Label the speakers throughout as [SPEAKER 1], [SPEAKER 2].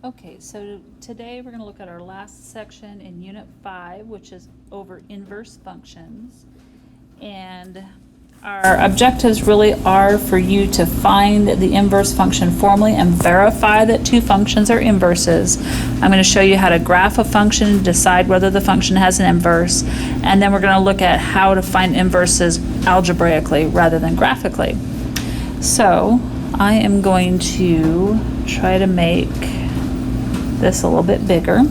[SPEAKER 1] Okay, so today we're going to look at our last section in Unit 5, which is over inverse functions. And our objectives really are for you to find the inverse function formally and verify that two functions are inverses. I'm going to show you how to graph a function, decide whether the function has an inverse, and then we're going to look at how to find inverses algebraically rather than graphically. So I am going to try to make this a little bit bigger.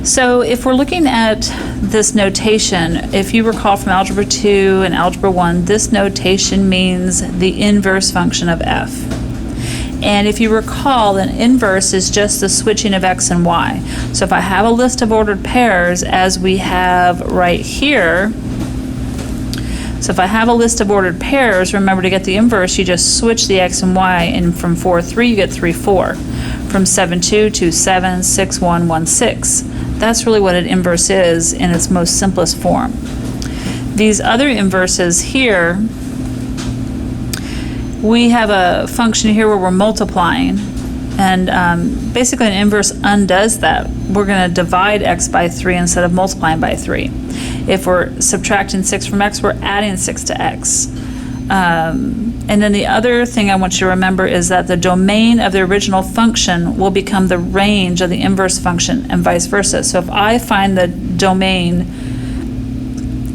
[SPEAKER 1] So if we're looking at this notation, if you recall from Algebra 2 and Algebra 1, this notation means the inverse function of f. And if you recall, an inverse is just the switching of x and y. So if I have a list of ordered pairs, as we have right here, so if I have a list of ordered pairs, remember to get the inverse, you just switch the x and y, and from 4, 3, you get 3, 4. From 7, 2 to 7, 6, 1, 1, 6. That's really what an inverse is in its most simplest form. These other inverses here, we have a function here where we're multiplying, and basically an inverse undoes that. We're going to divide x by 3 instead of multiplying by 3. If we're subtracting 6 from x, we're adding 6 to x. And then the other thing I want you to remember is that the domain of the original function will become the range of the inverse function and vice versa. So if I find the domain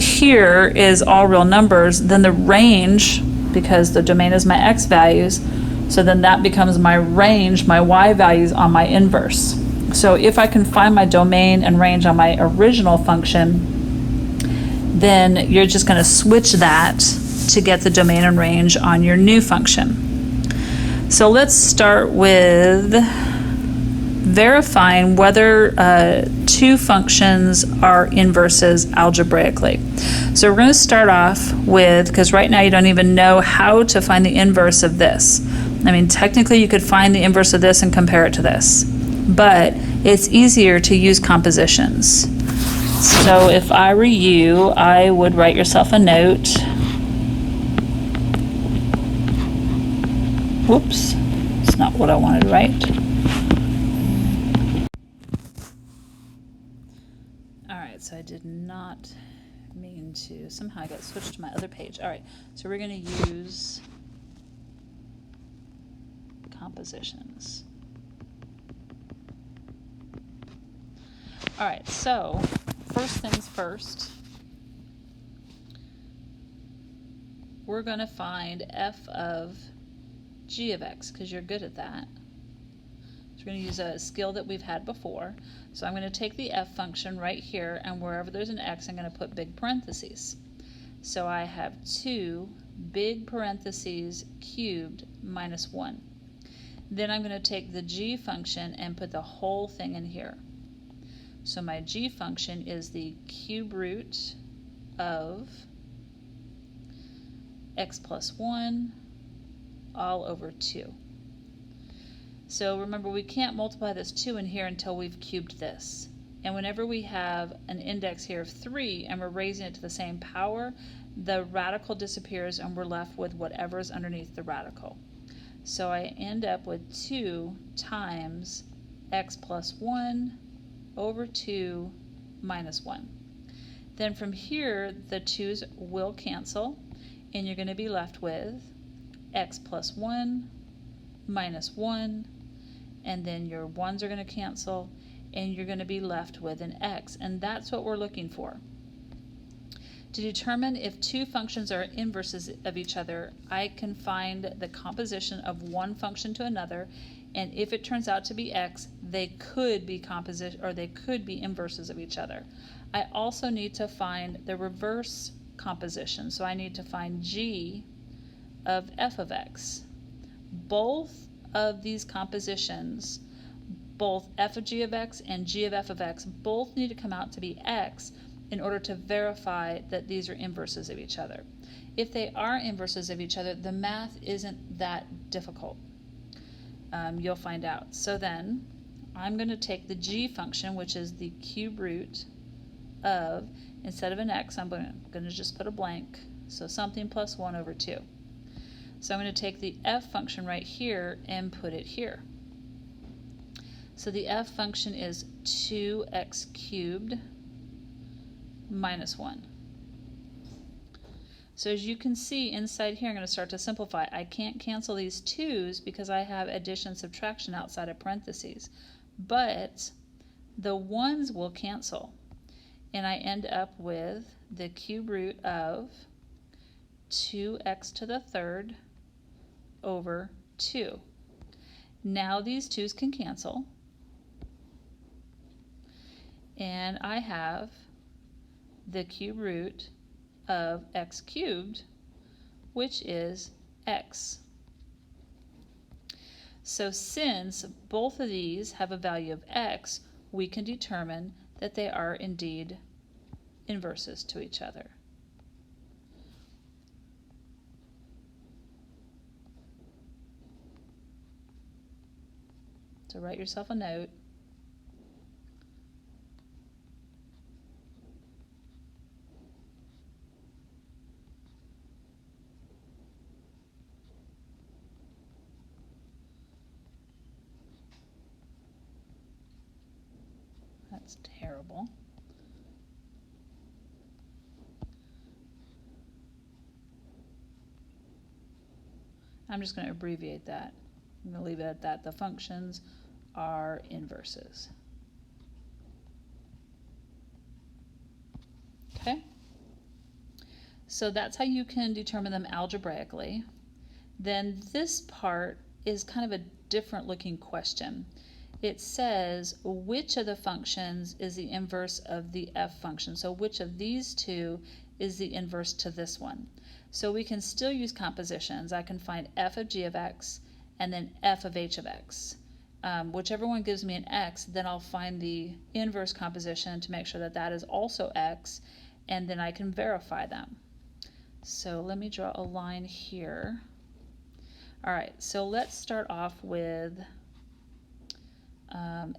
[SPEAKER 1] here is all real numbers, then the range, because the domain is my x values, so then that becomes my range, my y values on my inverse. So if I can find my domain and range on my original function, then you're just going to switch that to get the domain and range on your new function. So let's start with verifying whether two functions are inverses algebraically. So we're going to start off with, because right now you don't even know how to find the inverse of this. I mean, technically you could find the inverse of this and compare it to this, but it's easier to use compositions. So if I were you, I would write yourself a note. Whoops, it's not what I wanted to write. All right, so I did not mean to, somehow I got switched to my other page. All right, so we're going to use compositions. All right, so first things first, we're going to find f of g of x, because you're good at that. So we're going to use a skill that we've had before. So I'm going to take the f function right here, and wherever there's an x, I'm going to put big parentheses. So I have 2 big parentheses cubed minus 1. Then I'm going to take the g function and put the whole thing in here. So my g function is the cube root of x plus 1 all over 2. So remember, we can't multiply this 2 in here until we've cubed this. And whenever we have an index here of 3 and we're raising it to the same power, the radical disappears and we're left with whatever is underneath the radical. So I end up with 2 times x plus 1 over 2 minus 1. Then from here, the 2's will cancel, and you're going to be left with x plus 1 minus 1, and then your 1's are going to cancel, and you're going to be left with an x, and that's what we're looking for. To determine if two functions are inverses of each other, I can find the composition of one function to another, and if it turns out to be x, they could be inverses of each other. I also need to find the reverse composition, so I need to find g of f of x. Both of these compositions, both f of g of x and g of f of x, both need to come out to be x in order to verify that these are inverses of each other. If they are inverses of each other, the math isn't that difficult. You'll find out. So then I'm going to take the g function, which is the cube root of, instead of an x, I'm going to just put a blank, so something plus 1 over 2. So I'm going to take the f function right here and put it here. So the f function is 2x cubed minus 1. So as you can see inside here, I'm going to start to simplify. I can't cancel these 2's because I have addition subtraction outside of parentheses. But the 1's will cancel. And I end up with the cube root of 2x to the third over 2. Now these 2's can cancel. And I have the cube root of x cubed, which is x. So since both of these have a value of x, we can determine that they are indeed inverses to each other. So write yourself a note. That's terrible. I'm just going to abbreviate that. I'm going to leave it at that. The functions are inverses. Okay? So that's how you can determine them algebraically. Then this part is kind of a different looking question. It says which of the functions is the inverse of the f function. So which of these two is the inverse to this one? So we can still use compositions. I can find f of g of x and then f of h of x. Whichever one gives me an x, then I'll find the inverse composition to make sure that that is also x, and then I can verify them. So let me draw a line here. All right, so let's start off with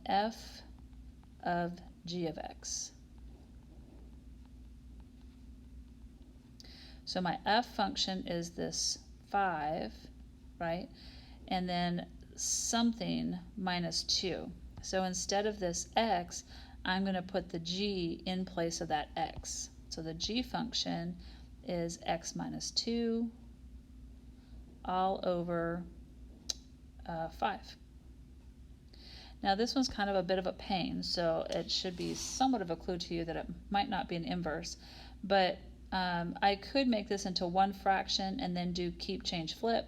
[SPEAKER 1] f of g of x. So my f function is this 5, right? And then something minus 2. So instead of this x, I'm going to put the g in place of that x. So the g function is x minus 2 all over 5. Now this one's kind of a bit of a pain, so it should be somewhat of a clue to you that it might not be an inverse, but I could make this into one fraction and then do keep, change, flip,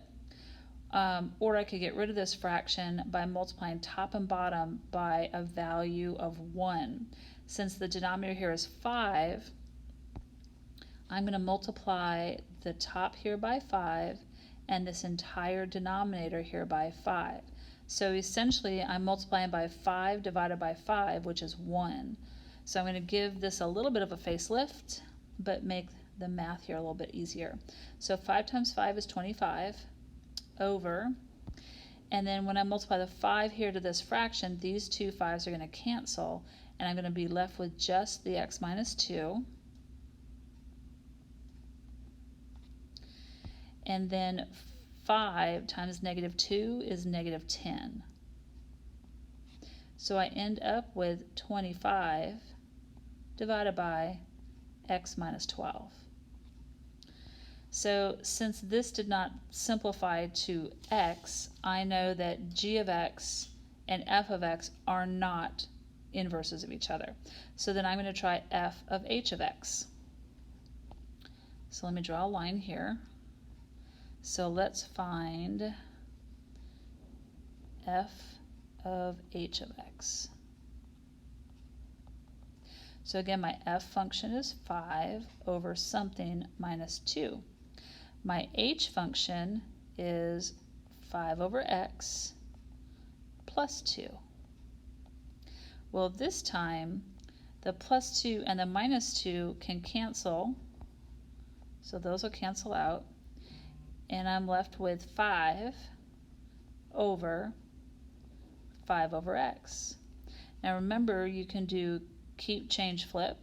[SPEAKER 1] or I could get rid of this fraction by multiplying top and bottom by a value of 1. Since the denominator here is 5, I'm going to multiply the top here by 5 and this entire denominator here by 5. So essentially I'm multiplying by 5 divided by 5, which is 1. So I'm going to give this a little bit of a facelift, but make the math here a little bit easier. So 5 times 5 is 25 over, and then when I multiply the 5 here to this fraction, these two 5's are going to cancel, and I'm going to be left with just the x minus 2. And then 5 times negative 2 is negative 10. So I end up with 25 divided by x minus 12. So since this did not simplify to x, I know that g of x and f of x are not inverses of each other. So then I'm going to try f of h of x. So let me draw a line here. So let's find f of h of x. So again, my f function is 5 over something minus 2. My h function is 5 over x plus 2. Well, this time, the plus 2 and the minus 2 can cancel, so those will cancel out, and I'm left with 5 over 5 over x. Now remember, you can do keep, change, flip.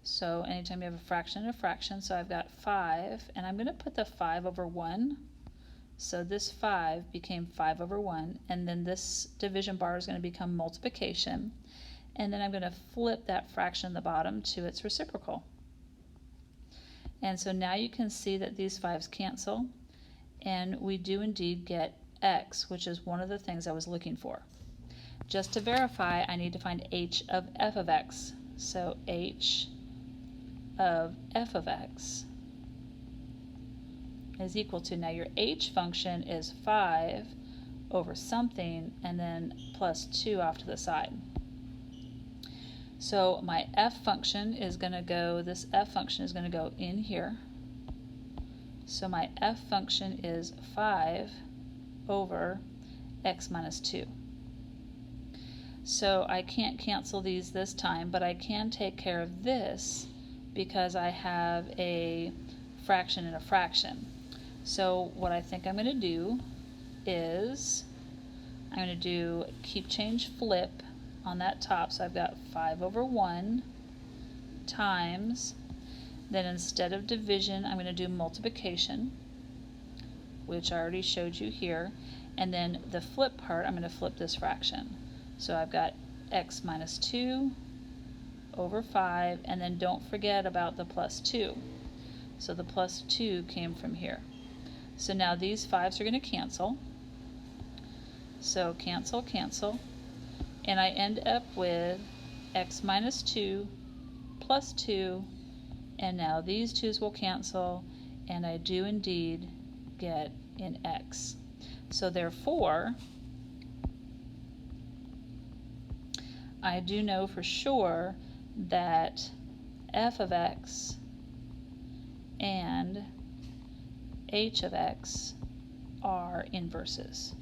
[SPEAKER 1] So anytime you have a fraction and a fraction, so I've got 5, and I'm going to put the 5 over 1 So this 5 became 5 over 1, and then this division bar is going to become multiplication, and then I'm going to flip that fraction in the bottom to its reciprocal. And so now you can see that these 5's cancel, and we do indeed get x, which is one of the things I was looking for. Just to verify, I need to find h of f of x. So h of f of x is equal to, now your h function is 5 over something and then plus 2 off to the side. So my f function is going to go, this f function is going to go in here. So my f function is 5 over x minus 2. So I can't cancel these this time, but I can take care of this because I have a fraction and a fraction. So what I think I'm going to do is I'm going to do keep change flip on that top. So I've got 5 over 1 times, then instead of division I'm going to do multiplication, which I already showed you here, and then the flip part I'm going to flip this fraction. So I've got x minus 2 over 5, and then don't forget about the plus 2. So the plus 2 came from here. So now these 5's are going to cancel. So cancel, cancel. And I end up with x minus 2 plus 2. And now these 2's will cancel. And I do indeed get an x. So therefore, I do know for sure that f of x and h of x are inverses.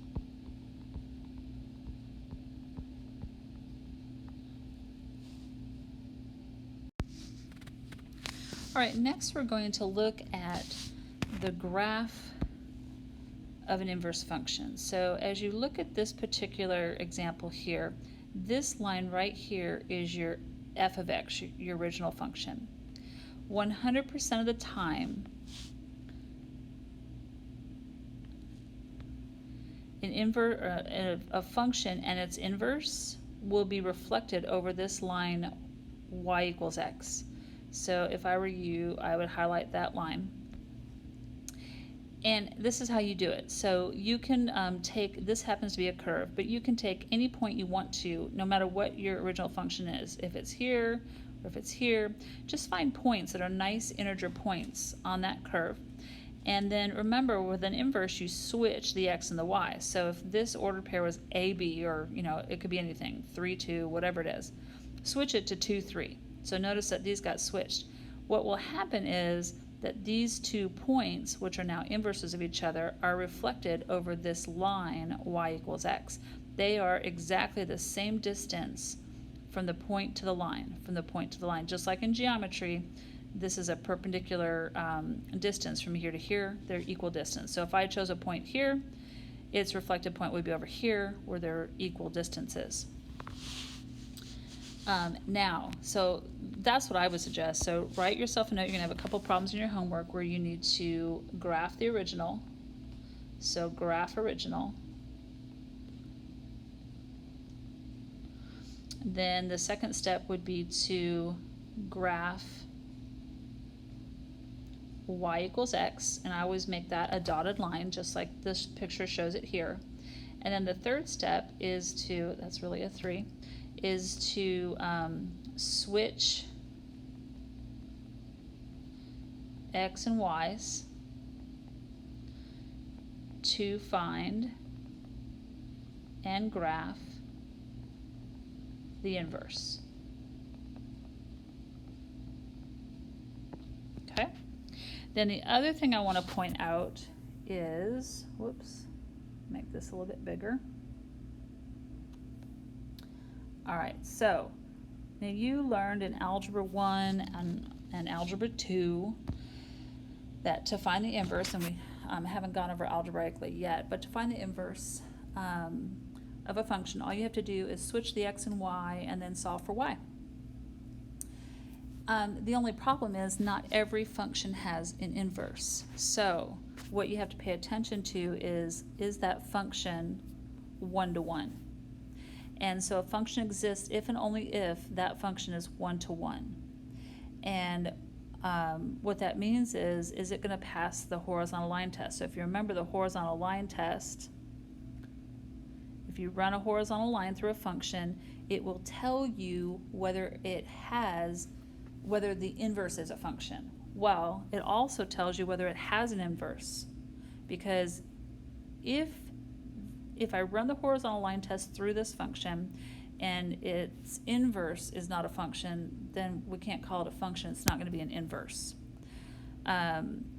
[SPEAKER 1] All right, next we're going to look at the graph of an inverse function. So as you look at this particular example here, this line right here is your f of x, your original function. 100% of the time, a function and its inverse will be reflected over this line y equals x. So if I were you, I would highlight that line. And this is how you do it. So you can take, this happens to be a curve, but you can take any point you want to, no matter what your original function is. If it's here or if it's here, just find points that are nice integer points on that curve. And then remember, with an inverse, you switch the x and the y. So if this ordered pair was AB, or it could be anything, 3, 2, whatever it is, switch it to 2, 3. So notice that these got switched. What will happen is that these 2 points, which are now inverses of each other, are reflected over this line y equals x. They are exactly the same distance from the point to the line, just like in geometry. This is a perpendicular distance from here to here. They're equal distance. So if I chose a point here, its reflected point would be over here where they're equal distances. Now, so that's what I would suggest. So write yourself a note. You're going to have a couple problems in your homework where you need to graph the original. So graph original. Then the second step would be to graph y equals x, and I always make that a dotted line just like this picture shows it here. And then the third step is to, that's really a 3, is to switch x and y's to find and graph the inverse. Okay? Then the other thing I want to point out is, whoops, make this a little bit bigger. All right, so now you learned in Algebra 1 and Algebra 2 that to find the inverse, and we haven't gone over algebraically yet, but to find the inverse of a function, all you have to do is switch the x and y and then solve for y. The only problem is not every function has an inverse. So what you have to pay attention to is that function one-to-one? And so a function exists if and only if that function is one-to-one. And what that means is it going to pass the horizontal line test? So if you remember the horizontal line test, if you run a horizontal line through a function, it will tell you whether the inverse is a function. Well, it also tells you whether it has an inverse, because if I run the horizontal line test through this function and its inverse is not a function, then we can't call it a function. It's not going to be an inverse.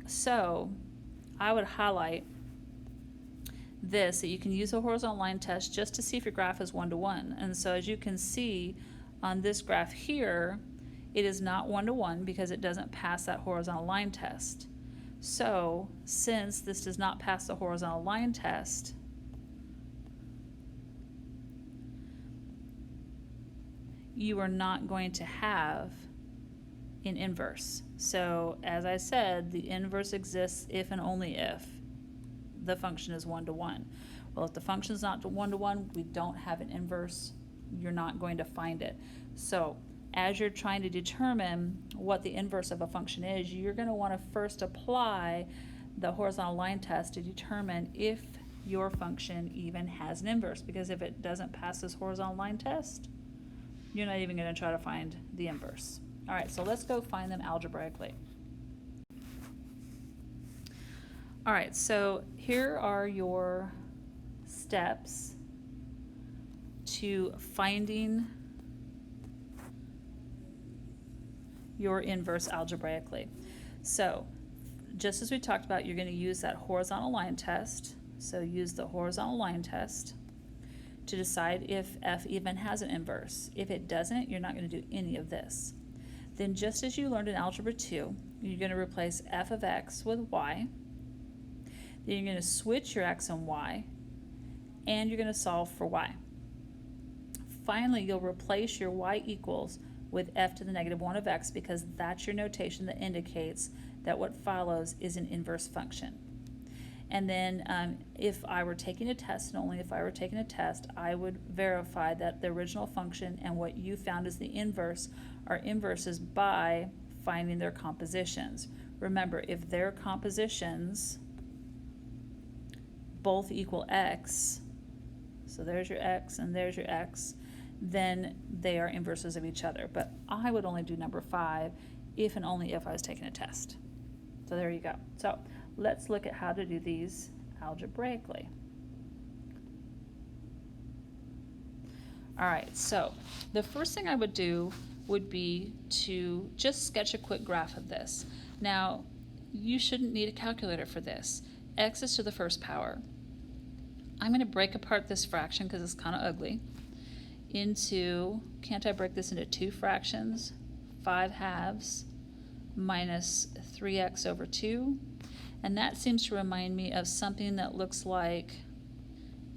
[SPEAKER 1] So I would highlight this, that you can use a horizontal line test just to see if your graph is one-to-one. And so as you can see on this graph here, it is not one-to-one because it doesn't pass that horizontal line test. So since this does not pass the horizontal line test, you are not going to have an inverse. So as I said, the inverse exists if and only if the function is one-to-one. Well, if the function is not one-to-one, we don't have an inverse, you're not going to find it. So as you're trying to determine what the inverse of a function is, you're going to want to first apply the horizontal line test to determine if your function even has an inverse, because if it doesn't pass this horizontal line test, you're not even going to try to find the inverse. All right, so let's go find them algebraically. All right, so here are your steps to finding your inverse algebraically. So just as we talked about, you're going to use that horizontal line test. So use the horizontal line test to decide if f even has an inverse. If it doesn't, you're not going to do any of this. Then just as you learned in Algebra 2, you're going to replace f of x with y. Then you're going to switch your x and y, and you're going to solve for y. Finally, you'll replace your y equals with f to the negative 1 of x, because that's your notation that indicates that what follows is an inverse function. And then if I were taking a test, and only if I were taking a test, I would verify that the original function and what you found as the inverse are inverses by finding their compositions. Remember, if their compositions both equal x, so there's your x and there's your x, then they are inverses of each other. But I would only do number 5 if and only if I was taking a test. So there you go. So let's look at how to do these algebraically. All right, so the first thing I would do would be to just sketch a quick graph of this. Now, you shouldn't need a calculator for this. X is to the first power. I'm going to break apart this fraction because it's kind of ugly into, can't I break this into 2 fractions? 5 halves minus 3x over 2. And that seems to remind me of something that looks like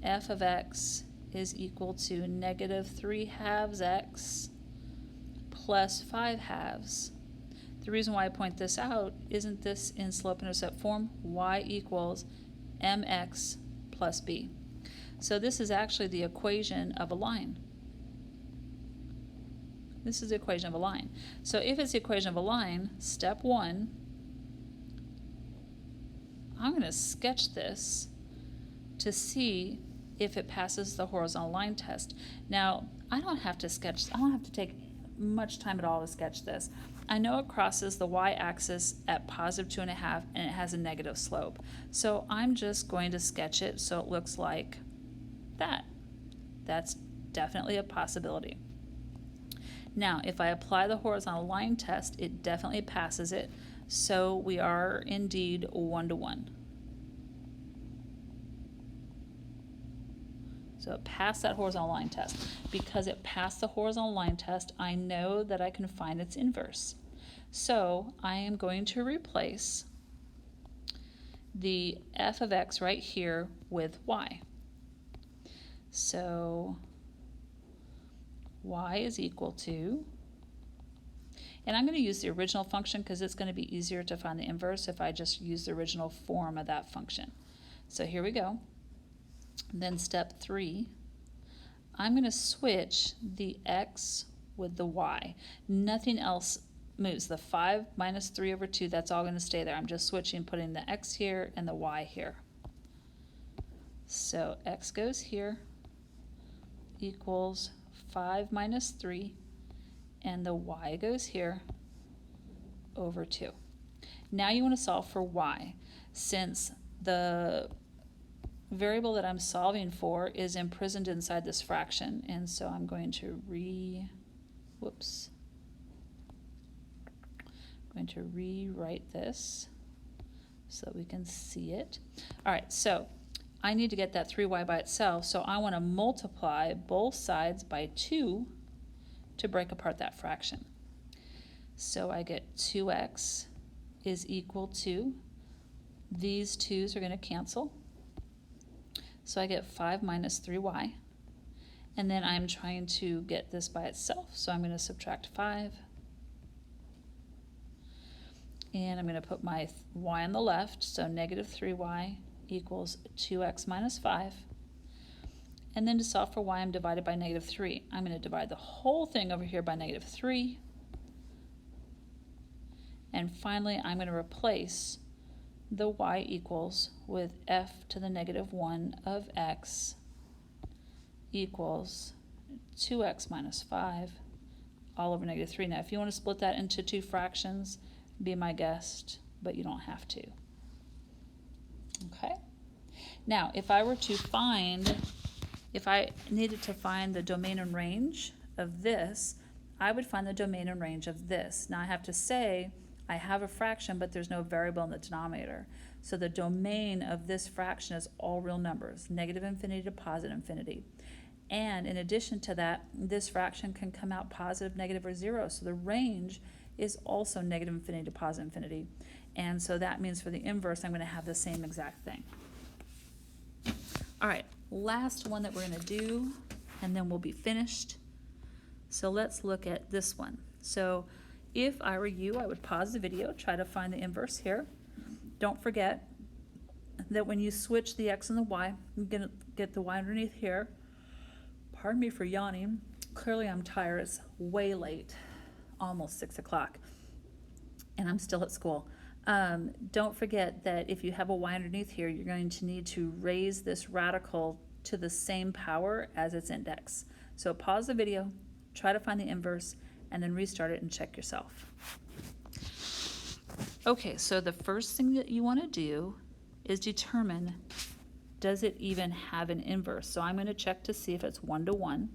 [SPEAKER 1] f of x is equal to negative 3 halves x plus 5 halves. The reason why I point this out, isn't this in slope-intercept form? Y equals mx plus b. So this is actually the equation of a line. This is the equation of a line. So if it's the equation of a line, step 1, I'm going to sketch this to see if it passes the horizontal line test. Now, I don't have to take much time at all to sketch this. I know it crosses the y-axis at positive 2.5 and it has a negative slope. So I'm just going to sketch it so it looks like that. That's definitely a possibility. Now, if I apply the horizontal line test, it definitely passes it. So we are indeed one-to-one. So it passed that horizontal line test. Because it passed the horizontal line test, I know that I can find its inverse. So I am going to replace the f of x right here with y. So y is equal to, And I'm going to use the original function because it's going to be easier to find the inverse if I just use the original form of that function. So here we go. Then step 3, I'm going to switch the x with the y. Nothing else moves. The 5 minus 3 over 2, that's all going to stay there. I'm just switching, putting the x here and the y here. So x goes here equals 5 minus 3, and the y goes here over 2. Now you want to solve for y. Since the variable that I'm solving for is imprisoned inside this fraction, and so I'm going to rewrite this so that we can see it. All right, so I need to get that 3y by itself, so I want to multiply both sides by 2 to break apart that fraction. So I get 2x is equal to, these 2's are going to cancel, so I get 5 minus 3y, and then I'm trying to get this by itself, so I'm going to subtract 5, and I'm going to put my y on the left, so negative 3y equals 2x minus 5. And then to solve for y, I'm divided by negative 3. I'm going to divide the whole thing over here by negative 3. And finally, I'm going to replace the y equals with f to the negative 1 of x equals 2x minus 5 all over negative 3. Now, if you want to split that into 2 fractions, be my guest, but you don't have to. Okay? Now, if I needed to find the domain and range of this, I would find the domain and range of this. Now, I have to say I have a fraction, but there's no variable in the denominator. So the domain of this fraction is all real numbers, negative infinity to positive infinity. And in addition to that, this fraction can come out positive, negative, or 0. So the range is also negative infinity to positive infinity. And so that means for the inverse, I'm going to have the same exact thing. All right, last one that we're going to do, and then we'll be finished. So let's look at this one. So if I were you, I would pause the video, try to find the inverse here. Don't forget that when you switch the x and the y, you're going to get the y underneath here. Pardon me for yawning. Clearly I'm tired. It's way late, almost 6 o'clock, and I'm still at school. Don't forget that if you have a y underneath here, you're going to need to raise this radical to the same power as its index. So pause the video, try to find the inverse, and then restart it and check yourself. Okay, so the first thing that you want to do is determine, does it even have an inverse? So I'm going to check to see if it's 1 to 1.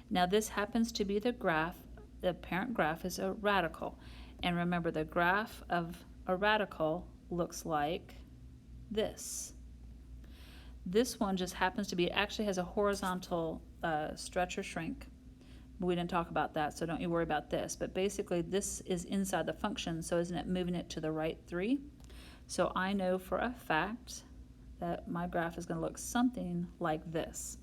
[SPEAKER 1] Now this happens to be the graph. The parent graph is a radical. And remember, the graph of a radical looks like this. This one just happens to be, it actually has a horizontal stretch or shrink. We didn't talk about that, so don't you worry about this. But basically, this is inside the function, so isn't it moving it to the right 3? So I know for a fact that my graph is going to look something like this.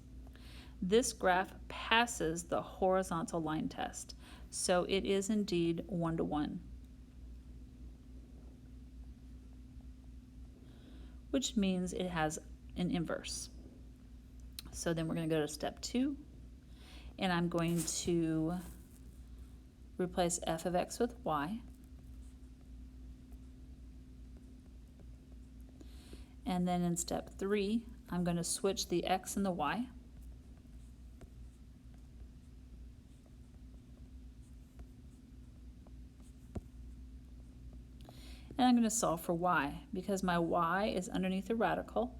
[SPEAKER 1] This graph passes the horizontal line test, so it is indeed 1 to 1. Which means it has an inverse. So then we're going to go to step 2, and I'm going to replace f of x with y. And then in step 3, I'm going to switch the x and the y. And I'm going to solve for y. Because my y is underneath the radical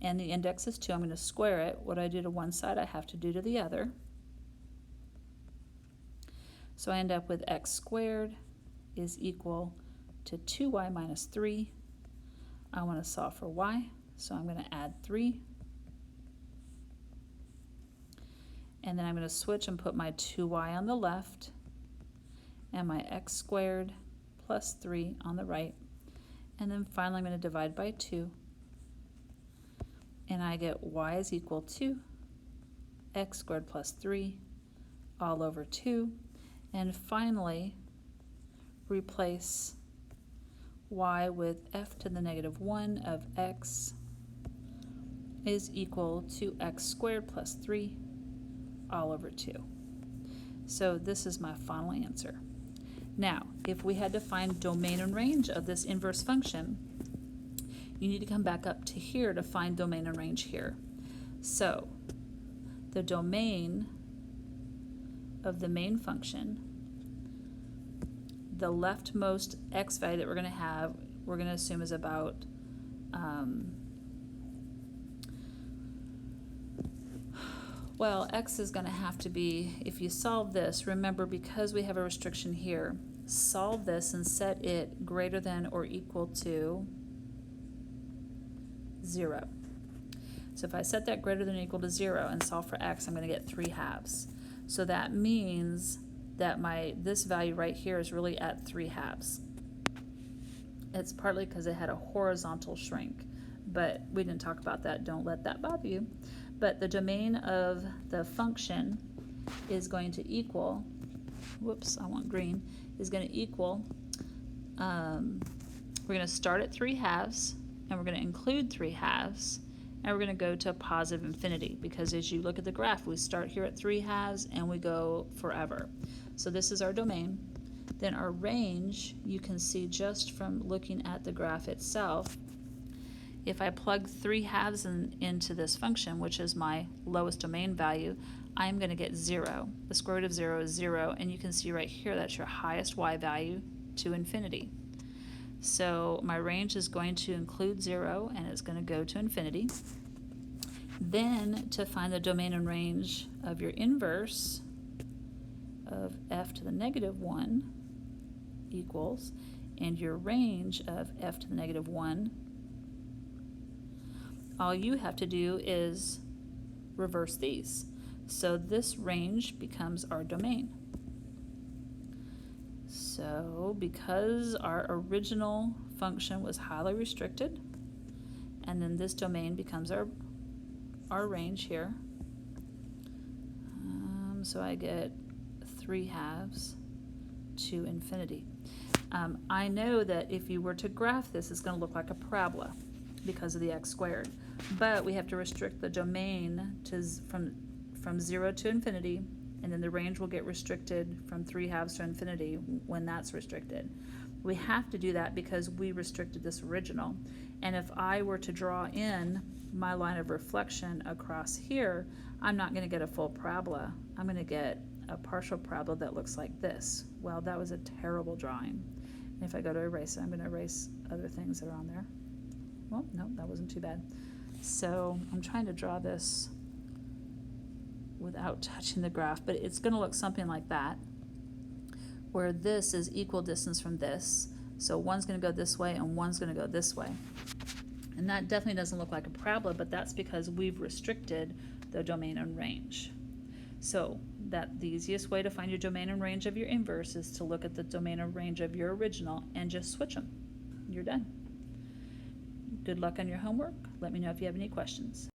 [SPEAKER 1] and the index is 2, I'm going to square it. What I do to one side, I have to do to the other. So I end up with x squared is equal to 2y minus 3. I want to solve for y, so I'm going to add 3. And then I'm going to switch and put my 2y on the left and my x squared plus 3 on the right. And then finally I'm going to divide by 2. And I get y is equal to x squared plus 3 all over 2. And finally, replace y with f to the negative 1 of x is equal to x squared plus 3 all over 2. So this is my final answer. Now, if we had to find domain and range of this inverse function, you need to come back up to here to find domain and range here. So the domain of the main function, the leftmost x value that we're going to have, we're going to assume is about well, x is going to have to be, if you solve this, remember because we have a restriction here, solve this and set it greater than or equal to 0. So if I set that greater than or equal to 0 and solve for x, I'm going to get 3/2. So that means that this value right here is really at 3/2. It's partly because it had a horizontal shrink, but we didn't talk about that. Don't let that bother you. But the domain of the function is going to equal, whoops, I want green, is going to equal, we're going to start at 3/2, and we're going to include 3/2, and we're going to go to positive infinity, because as you look at the graph, we start here at 3/2 and we go forever. So this is our domain. Then our range, you can see just from looking at the graph itself, if I plug 3/2 into this function, which is my lowest domain value, I'm going to get 0. The square root of 0 is 0, and you can see right here that's your highest y value to infinity. So my range is going to include 0, and it's going to go to infinity. Then to find the domain and range of your inverse of f to the negative 1 equals, and your range of f to the negative 1, all you have to do is reverse these. So this range becomes our domain. So because our original function was highly restricted, and then this domain becomes our range here. So I get 3/2 to infinity. I know that if you were to graph this, it's going to look like a parabola because of the x squared. But we have to restrict the domain to from 0 to infinity, and then the range will get restricted from 3/2 to infinity when that's restricted. We have to do that because we restricted this original. And if I were to draw in my line of reflection across here, I'm not going to get a full parabola. I'm going to get a partial parabola that looks like this. Well, that was a terrible drawing. And if I go to erase it, I'm going to erase other things that are on there. Well, no, that wasn't too bad. So I'm trying to draw this without touching the graph, but it's going to look something like that, where this is equal distance from this. So one's going to go this way and one's going to go this way. And that definitely doesn't look like a parabola, but that's because we've restricted the domain and range. So that the easiest way to find your domain and range of your inverse is to look at the domain and range of your original and just switch them. You're done. Good luck on your homework. Let me know if you have any questions.